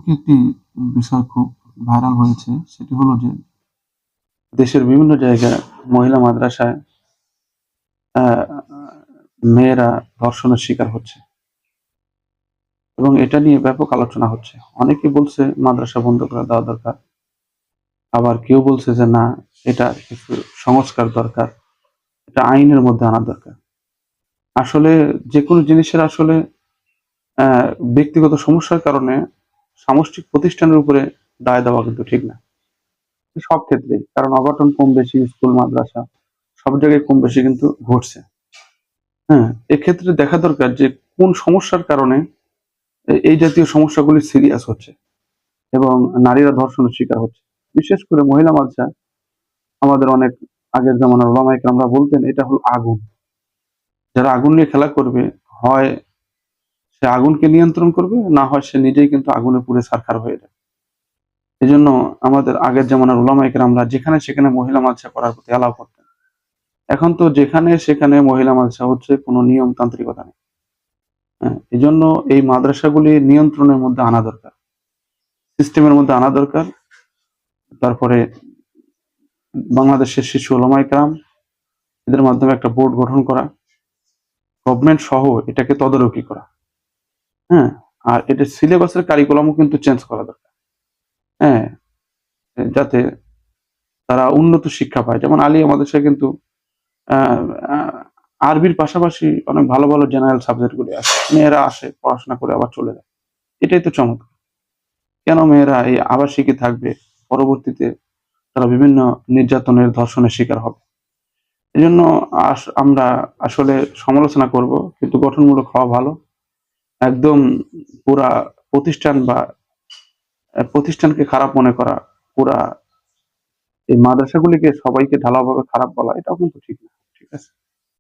একটি বিষয় খুব ভাইরাল হয়েছে। সেটি হলো যে দেশের বিভিন্ন জায়গায় মহিলা মাদ্রাসায় আ মেয়েরা ধর্ষণের শিকার হচ্ছে এবং এটা নিয়ে ব্যাপক আলোচনা হচ্ছে। অনেকে বলছে মাদ্রাসা বন্ধ করে দেওয়া দরকার। আবার কেউ বলছে যে না, এটা কিছু সংস্কার দরকার। এটা আইনের মধ্যে আনা দরকার। আসলে যেকোনো জিনিসের আসলে অ্যা ব্যক্তিগত সমস্যার কারণে সামষ্টিক প্রতিষ্ঠানের উপরে দায় দেওয়া কিন্তু ঠিক না। সব ক্ষেত্রেই। কারণ অঘটন কম বেশি স্কুল, মাদ্রাসা সব জায়গায় কম বেশি কিন্তু ঘটছে। হ্যাঁ? এক্ষেত্রে দেখা দরকার যে কোন সমস্যার কারণে এই জাতীয় সমস্যাগুলি সিরিয়াস হচ্ছে এবং নারীরা ধর্ষণের শিকার হচ্ছে। বিশেষ করে মহিলা মাদ্রাসা আমাদের অনেক আগের জামানার ওলামা ইকরামরা বলতেন এটা হলো আগুন। যারা আগুন নিয়ে খেলা করবে, হয় সে আগুনকে নিয়ন্ত্রণ করবে, না হয় সে নিজেই কিন্তু আগুনে পুড়ে ছারখার হয়ে যাবে। এজন্য আমাদের আগের জামানার ওলামা ইকরামরা যেখানে সেখানে মহিলা মাদ্রাসা করার প্রতি অ্যালাও করতেন। এখন তো যেখানে সেখানে মহিলা মাদ্রাসা হচ্ছে, কোনো নিয়মতান্ত্রিকতা নেই। হ্যাঁ? এজন্য এই মাদ্রাসাগুলি নিয়ন্ত্রণের মধ্যে আনা দরকার। সিস্টেমের মধ্যে আনা দরকার। তারপরে বাংলাদেশের শীর্ষ ওলামায়ে কেরাম এদের মাধ্যমে একটা বোর্ড গঠন করা, গভর্নমেন্ট সহ এটাকে তদারকি করা। হ্যাঁ? আর এটার সিলেবাসের কারিকুলামও কিন্তু চেঞ্জ করা দরকার। হ্যাঁ? যাতে তারা উন্নত শিক্ষা পায়। যেমন আলিয়া মাদ্রাসায় কিন্তু আ আ আরবির পাশাপাশি অনেক ভালো, ভালো জেনারেল সাবজেক্ট গুলি আছে। মেয়েরা আসে, পড়াশোনা করে আবার চলে যায়। এটাই তো চমৎকার। কেন মেয়েরা এই আবাসিকই থাকবে? পরবর্তীতে তারা বিভিন্ন নির্যাতনের, ধর্ষণের শিকার হবে। এজন্য আমরা আসলে সমালোচনা করব, কিন্তু গঠনমূলক হওয়া ভালো। একদম পুরা প্রতিষ্ঠান বা প্রতিষ্ঠানকে খারাপ মনে করা, পুরা এই মাদ্রাসাগুলিকে সবাইকে ঢালাওভাবে খারাপ বলা, এটাও কিন্তু ঠিক না। ঠিক আছে?